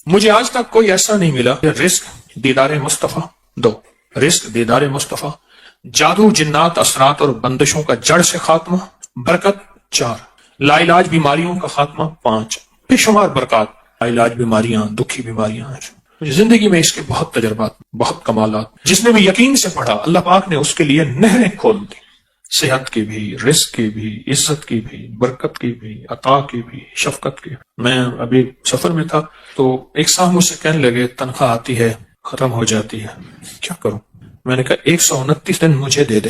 مجھے آج تک کوئی ایسا نہیں ملا کہ رزق دیدار مصطفیٰ، 2 رزق دیدار مصطفیٰ، جادو جنات اثرات اور بندشوں کا جڑ سے خاتمہ، برکت 4، لا علاج بیماریوں کا خاتمہ 5، بے شمار برکات، لا علاج بیماریاں، دکھی بیماریاں ہیں۔ مجھے زندگی میں اس کے بہت تجربات، بہت کمالات، جس نے بھی یقین سے پڑھا اللہ پاک نے اس کے لیے نہریں کھول دی، صحت کی بھی، رزق کی بھی، عزت کی بھی، برکت کی بھی، عطا کی بھی، شفقت کی بھی۔ میں ابھی سفر میں تھا تو ایک صاحب مجھ سے کہنے لگے تنخواہ آتی ہے ختم ہو جاتی ہے، کیا کروں؟ میں نے کہا 129 دن مجھے دے دے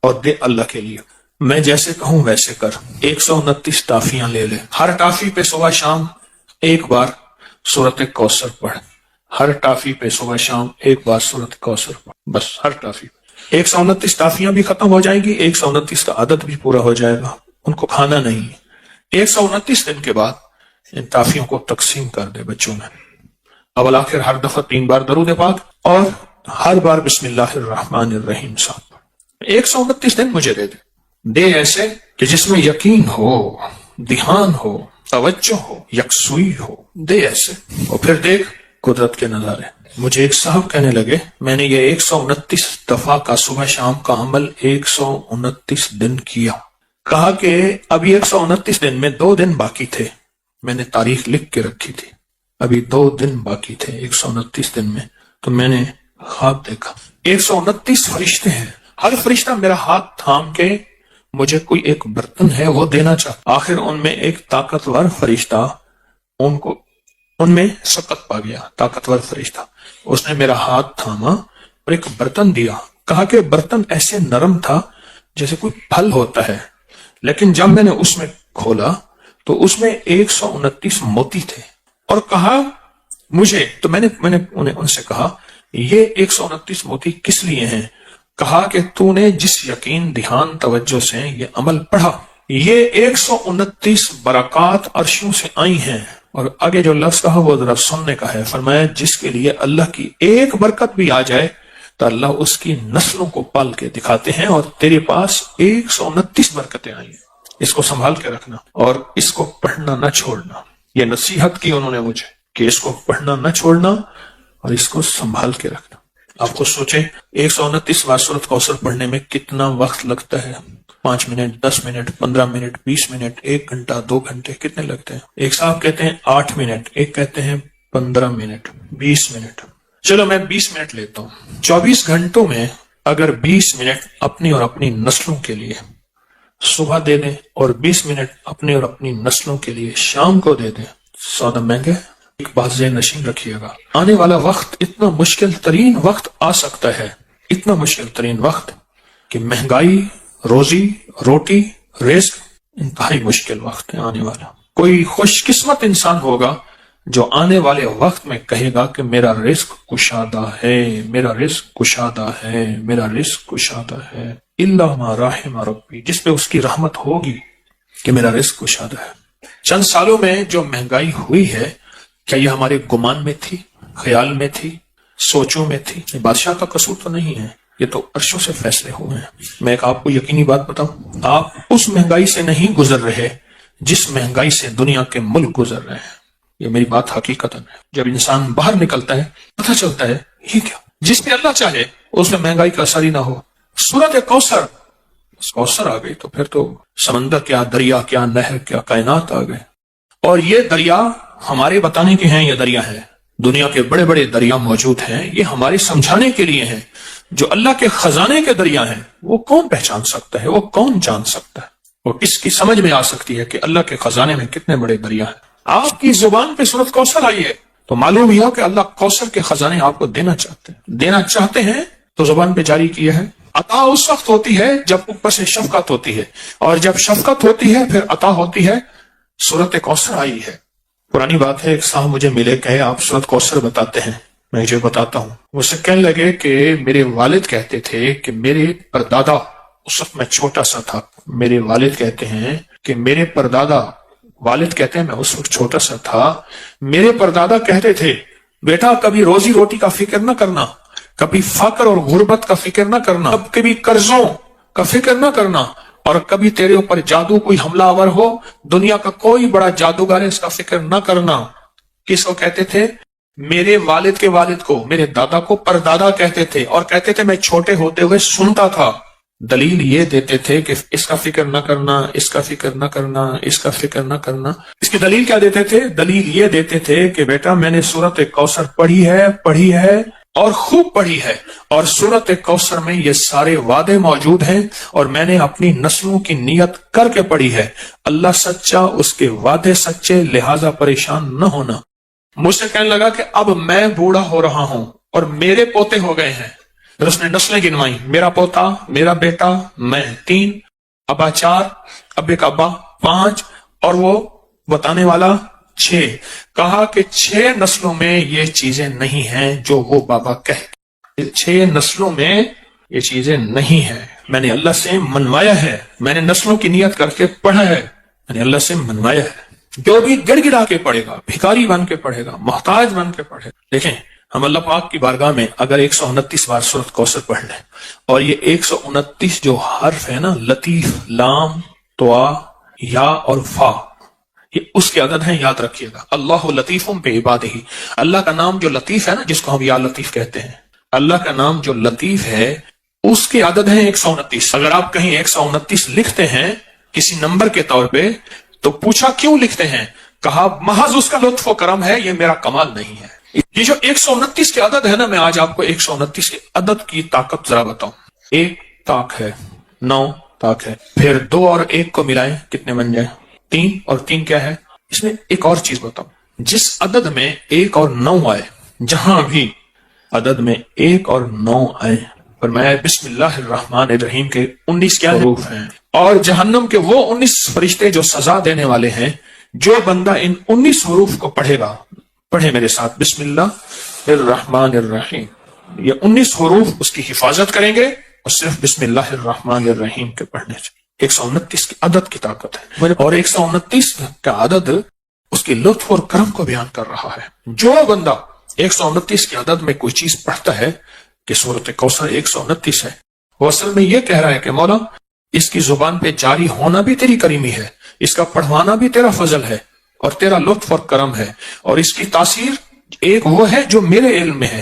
اور دے اللہ کے لیے، میں جیسے کہوں ویسے کر۔ 129 ٹافیاں لے لے، ہر ٹافی پہ صبح شام ایک بار سورۃ کوثر پڑھ، ہر ٹافی پہ صبح شام ایک بار سورۃ کوثر پڑھ، بس ہر ٹافی پہ 129 ٹافیاں بھی ختم ہو جائیں گی، 129 کا عدد بھی پورا ہو جائے گا، ان کو کھانا نہیں ہے۔ 129 دن کے بعد ان ٹافیوں کو تقسیم کر دے بچوں میں، اول آخر ہر دفعہ 3 بار درود پاک اور ہر بار بسم اللہ الرحمن الرحیم ساتھ پڑھ۔ 129 دن مجھے دے ایسے کہ جس میں یقین ہو، دھیان ہو، توجہ ہو، یکسوئی ہو، دے ایسے، اور پھر دیکھ قدرت کے نظارے۔ مجھے ایک صاحب کہنے لگے میں نے یہ 129 دفعہ کا صبح شام کا عمل 129 دن کیا، کہا کہ ابھی 129 دن میں 2 دن باقی تھے، میں نے تاریخ لکھ کے رکھی تھی، ابھی 2 دن باقی تھے 129 دن میں، تو میں نے خواب دیکھا 129 فرشتے ہیں، ہر فرشتہ میرا ہاتھ تھام کے مجھے کوئی ایک برتن ہے وہ دینا چاہتا، آخر ان میں ایک طاقتور فرشتہ ان میں سقط پا گیا، طاقتور فرشتہ، اس نے میرا ہاتھ تھاما اور ایک برتن دیا، کہا کہ برتن ایسے نرم تھا جیسے کوئی پھل ہوتا ہے، لیکن جب میں نے اس میں کھولا تو اس میں 129 موتی تھے، اور کہا مجھے، تو میں نے انہیں ان سے کہا یہ 129 موتی کس لیے ہیں؟ کہا کہ تو نے جس یقین، دھیان، توجہ سے یہ عمل پڑھا، یہ 129 برکات عرشوں سے آئی ہیں، اور آگے جو لفظ کہا وہ ذرا سننے کا ہے، فرمایا جس کے لیے اللہ کی ایک برکت بھی آ جائے تو اللہ اس کی نسلوں کو پال کے دکھاتے ہیں، اور تیرے پاس 129 برکتیں آئی ہیں، اس کو سنبھال کے رکھنا اور اس کو پڑھنا نہ چھوڑنا۔ یہ نصیحت کی انہوں نے مجھے کہ اس کو پڑھنا نہ چھوڑنا اور اس کو سنبھال کے رکھنا۔ آپ خود سوچیں 129 بار سورۃ کوثر پڑھنے میں کتنا وقت لگتا ہے، 5 منٹ، 10 منٹ، 15 منٹ، 20 منٹ، 1 گھنٹہ، 2 گھنٹے، کتنے لگتے ہیں؟ ایک صاحب کہتے ہیں 8 منٹ، ایک کہتے ہیں 15 منٹ، 20 منٹ، چلو میں 20 منٹ لیتا ہوں۔ 24 گھنٹوں میں اگر 20 منٹ اپنی اور اپنی نسلوں کے لیے صبح دے دیں اور 20 منٹ اپنے اور اپنی نسلوں کے لیے شام کو دے دیں، سودا مہنگا ہے۔ ایک بات ذہن نشین رکھیے گا، آنے والا وقت اتنا مشکل ترین وقت آ سکتا ہے، اتنا مشکل ترین وقت کہ مہنگائی، روزی روٹی، رزق انتہائی مشکل وقت ہے آنے والا۔ کوئی خوش قسمت انسان ہوگا جو آنے والے وقت میں کہے گا کہ میرا رزق کشادہ ہے، میرا رزق کشادہ ہے، میرا رزق کشادہ ہے، الا ما رحم ربی، جس پہ اس کی رحمت ہوگی کہ میرا رزق کشادہ ہے۔ چند سالوں میں جو مہنگائی ہوئی ہے، کیا یہ ہمارے گمان میں تھی، خیال میں تھی، سوچوں میں تھی؟ یہ بادشاہ کا قصور تو نہیں ہے، یہ تو عرشوں سے فیصلے ہوئے ہیں۔ میں ایک آپ کو یقینی بات بتاؤں، آپ اس مہنگائی سے نہیں گزر رہے جس مہنگائی سے دنیا کے ملک گزر رہے ہیں، یہ میری بات حقیقت ہے۔ جب انسان باہر نکلتا ہے پتہ چلتا ہے یہ کیا، جس پہ اللہ چاہے اس میں مہنگائی کا اثر ہی نہ ہو۔ سورۃ کوثر، کوثر آ گئی تو پھر تو سمندر کیا، دریا کیا، نہر کیا، کائنات آ گئے، اور یہ دریا ہمارے بتانے کے ہیں، یہ دریا ہے، دنیا کے بڑے بڑے دریا موجود ہیں، یہ ہمارے سمجھانے کے لیے ہیں۔ جو اللہ کے خزانے کے دریا ہیں وہ کون پہچان سکتا ہے، وہ کون جان سکتا ہے، وہ کس کی سمجھ میں آ سکتی ہے کہ اللہ کے خزانے میں کتنے بڑے دریا ہیں۔ آپ کی زبان پہ سورۃ کوثر آئی ہے تو معلوم ہوا کہ اللہ کوثر کے خزانے آپ کو دینا چاہتے ہیں تو زبان پہ جاری کیا ہے۔ عطا اس وقت ہوتی ہے جب اوپر سے شفقت ہوتی ہے، اور جب شفقت ہوتی ہے پھر عطا ہوتی ہے۔ سورۃ کوثر آئی ہے، پرانی بات ہے، ایک صاحب مجھے ملے، کہے آپ سورۃ کوثر بتاتے ہیں، میں جو بتاتا ہوں۔ مجھ سے کہنے لگے کہ میرے والد کہتے تھے کہ میرے پردادا، اس وقت میں چھوٹا سا تھا، میرے والد کہتے ہیں کہ میرے پردادا، والد کہتے ہیں میں اس وقت چھوٹا سا تھا، میرے پردادا کہتے تھے بیٹا کبھی روزی روٹی کا فکر نہ کرنا، کبھی فقر اور غربت کا فکر نہ کرنا، کبھی قرضوں کا فکر نہ کرنا، اور کبھی تیرے اوپر جادو کوئی حملہ آور ہو، دنیا کا کوئی بڑا جادوگر ہے اس کا فکر نہ کرنا۔ کس کو کہتے تھے؟ میرے والد کے والد کو، میرے دادا کو پردادا کہتے تھے، اور کہتے تھے میں چھوٹے ہوتے ہوئے سنتا تھا۔ دلیل یہ دیتے تھے کہ اس کا فکر نہ کرنا، اس کا فکر نہ کرنا، اس کا فکر نہ کرنا۔ اس کی دلیل کیا دیتے تھے؟ دلیل یہ دیتے تھے کہ بیٹا میں نے سورۃ کوثر پڑھی ہے اور خوب پڑھی ہے، اور سورۃ کوثر میں یہ سارے وعدے موجود ہیں، اور میں نے اپنی نسلوں کی نیت کر کے پڑھی ہے۔ اللہ سچا، اس کے وعدے سچے، لہذا پریشان نہ ہونا۔ مجھ سے کہنے لگا کہ اب میں بوڑھا ہو رہا ہوں اور میرے پوتے ہو گئے ہیں۔ پھر اس نے نسلیں گنوائی، میرا پوتا، میرا بیٹا، میں 3، ابا 4، ابے کا ابا 5، اور وہ بتانے والا 6۔ کہا کہ 6 نسلوں میں یہ چیزیں نہیں ہیں جو وہ بابا کہے، 6 نسلوں میں یہ چیزیں نہیں ہیں۔ میں نے اللہ سے منوایا ہے، میں نے نسلوں کی نیت کر کے پڑھا ہے، میں نے اللہ سے منوایا ہے۔ جو بھی گڑ گڑا کے پڑھے گا، بھکاری بن کے پڑھے گا، محتاج بن کے پڑھے گا۔ دیکھیں ہم اللہ پاک کی بارگاہ میں اگر 129 بار سورۃ کوثر پڑھ لیں، اور یہ 129 جو حرف ہے نا، لطیف، لام، طوا، یا اور فا، یہ اس کے عدد ہیں، یاد رکھیے گا۔ اللہ لطیف بعبادہ، اللہ کا نام جو لطیف ہے نا، جس کو ہم یا لطیف کہتے ہیں، اللہ کا نام جو لطیف ہے اس کے عدد ہیں 129۔ اگر آپ کہیں 129 لکھتے ہیں کسی نمبر کے طور پہ تو پوچھا کیوں لکھتے ہیں؟ کہا محض اس کا لطف و کرم ہے، یہ میرا کمال نہیں ہے۔ یہ جو 129 کے عدد ہے نا، میں آج آپ کو 129 کے عدد کی طاقت ذرا بتاؤں۔ 1 طاق ہے، 9 طاق ہے، پھر 2 اور 1 کو ملائیں کتنے بن جائیں؟ 3، اور 3 کیا ہے؟ اس میں ایک اور چیز بتاؤں، جس عدد میں 1 اور 9 آئے، جہاں بھی عدد میں 1 اور 9 آئے، فرمایا بسم اللہ الرحمن الرحیم کے 19 کیا حروف ہیں، اور جہنم کے وہ 19 فرشتے جو سزا دینے والے ہیں۔ جو بندہ ان 19 حروف کو پڑھے گا، پڑھے میرے ساتھ، بسم اللہ الرحمن الرحیم، یہ 19 حروف اس کی حفاظت کریں گے، اور صرف بسم اللہ الرحمن الرحیم کے پڑھنے سے 129 کی عدد کی طاقت ہے، اور 129 کا عدد اس کی لطف اور کرم کو بیان کر رہا ہے۔ جو بندہ 129 کی عدد میں کوئی چیز پڑھتا ہے کہ سورۃ کوثر 129 ہے، وہ اصل میں یہ کہہ رہا ہے کہ مولا اس کی زبان پہ جاری ہونا بھی تیری کریمی ہے، اس کا پڑھوانا بھی تیرا فضل ہے اور تیرا لطف اور کرم ہے، اور اس کی تاثیر ایک وہ ہے جو میرے علم میں ہے،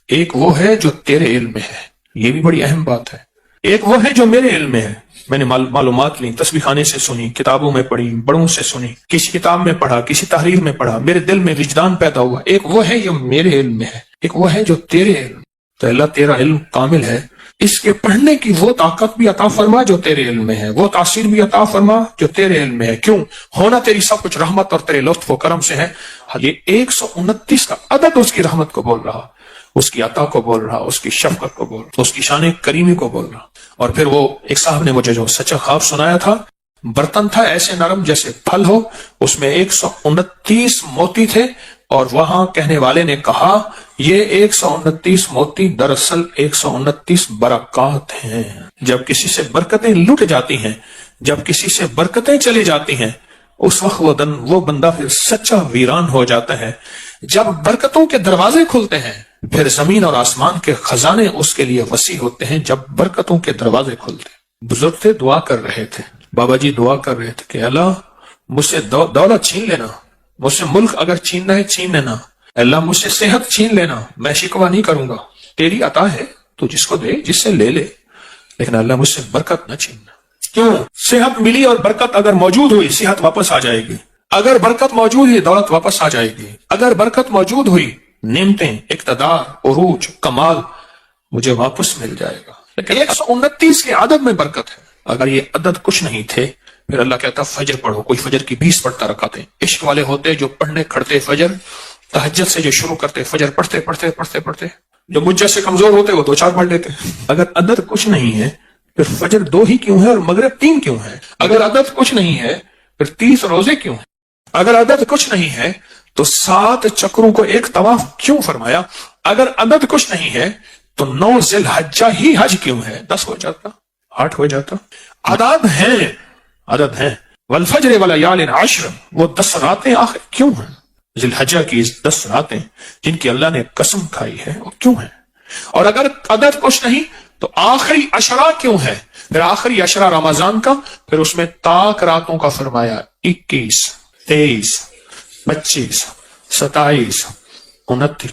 ایک وہ ہے جو تیرے علم میں ہے۔ یہ بھی بڑی اہم بات ہے، ایک وہ ہے جو میرے علم میں ہے، میں نے معلومات لی، تسبیح خانے سے سنی، کتابوں میں پڑھی، بڑوں سے سنی، کسی کتاب میں پڑھا، کسی تحریر میں پڑھا، میرے دل میں وجدان پیدا ہوا۔ ایک وہ ہے جو میرے علم میں ہے، ایک وہ ہے جو تیرے علم میں۔ تو اللہ تیرا علم کامل ہے، اس کے پڑھنے کی وہ طاقت بھی عطا فرما جو تیرے علم میں ہے، وہ تاثیر بھی عطا فرما جو تیرے علم میں ہے۔ کیوں؟ ہونا تیری سب کچھ رحمت اور تیرے لطف و کرم سے ہے۔ یہ 129 کا عدد اس کی رحمت کو بول رہا، اس کی عطا کو بول رہا، اس کی شفقت کو بول رہا، اس کی شان کریمی کو بول رہا۔ اور پھر وہ ایک صاحب نے مجھے جو سچا خواب سنایا تھا، برتن تھا ایسے نرم جیسے پھل ہو، اس میں 129 موتی تھے، اور وہاں کہنے والے نے کہا یہ 129 موتی دراصل 129 برکات ہیں۔ جب کسی سے برکتیں لٹ جاتی ہیں، جب کسی سے برکتیں چلی جاتی ہیں، اس وقت وہ بندہ پھر سچا ویران ہو جاتا ہے۔ جب برکتوں کے دروازے کھلتے ہیں، پھر زمین اور آسمان کے خزانے اس کے لیے وسیع ہوتے ہیں۔ جب برکتوں کے دروازے کھلتے ہیں، بزرگ تھے دعا کر رہے تھے، بابا جی دعا کر رہے تھے کہ اللہ مجھ سے دولت چھین لینا، مجھ سے ملک اگر چھیننا ہے چھین لینا، اللہ مجھ سے صحت چھین لینا، میں شکوہ نہیں کروں گا، تیری عطا ہے، تو جس کو دے، جس سے لے لے، لیکن اللہ مجھ سے برکت نہ چھیننا۔ کیوں؟ صحت ملی اور برکت اگر موجود ہوئی، صحت واپس آ جائے گی۔ اگر برکت موجود ہوئی، دولت واپس آ جائے گی۔ اگر برکت موجود ہوئی، نعمتیں، اقتدار، عروج، کمال مجھے واپس مل جائے گا۔ لیکن 129 کے عدد میں برکت ہے۔ اگر یہ عدد کچھ نہیں تھے، پھر اللہ کہتا فجر پڑھو، کوئی فجر کی 20 پڑھتا رکعتیں۔ عشق والے ہوتے جو پڑھنے کھڑتے فجر، تہجد سے جو شروع کرتے فجر پڑھتے پڑھتے پڑھتے پڑھتے، جو مجھ جیسے کمزور ہوتے وہ 2-4 پڑھ لیتے۔ اگر عدد کچھ نہیں ہے پھر فجر 2 ہی کیوں ہے اور مغرب 3 کیوں ہے؟ اگر عدد کچھ نہیں ہے پھر 30 روزے کیوں ہیں؟ اگر عدد کچھ نہیں ہے تو 7 چکروں کو ایک طواف کیوں فرمایا؟ اگر عدد کچھ نہیں ہے تو 9 ذی الحجہ ہی حج کیوں ہے؟ 10 ہو جاتا، 8 ہو جاتا۔ عدد ہیں والفجر ولیال عشر، وہ 10 راتیں آخر کیوں ہیں؟ ذی الحجہ کی 10 راتیں جن کی اللہ نے قسم کھائی ہے وہ کیوں ہیں؟ اور اگر عدد کچھ نہیں تو آخری عشرہ کیوں ہے؟ پھر آخری عشرہ رمضان کا، پھر اس میں طاق راتوں کا فرمایا 21، 23، 25، 27، 29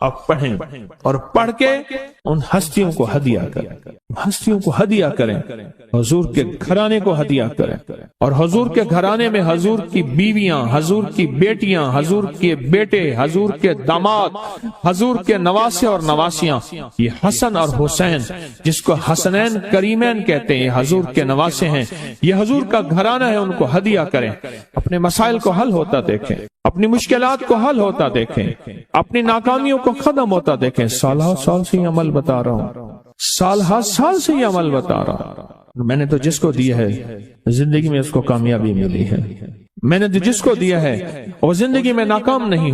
آپ پڑھیں اور پڑھ کے ان ہستیوں کو ہدیہ کریں، ہستیوں کو ہدیہ کریں، حضور کے گھرانے کو ہدیہ کریں، اور حضور کے گھرانے میں حضور کی بیویاں، حضور کی بیٹیاں، حضور کے بیٹے، حضور کے داماد، حضور کے نواسے اور نواسیاں، یہ حسن اور حسین جس کو حسنین کریمین کہتے ہیں، یہ حضور کے نواسے ہیں، یہ حضور کا گھرانہ ہے، ان کو ہدیہ کریں، اپنے مسائل کو حل ہوتا دیکھیں، اپنی مشکلات کو حل ہوتا دیکھیں، اپنی ناکامیوں کو ختم ہوتا دیکھیں۔ سال سے یہ عمل بتا رہا ہوں، سال سے یہ عمل بتا رہا ہوں۔ میں نے تو جس کو دیا ہے زندگی میں اس کو کامیابی ملی ہے، میں نے تو جس کو دیا ہے وہ زندگی میں ناکام نہیں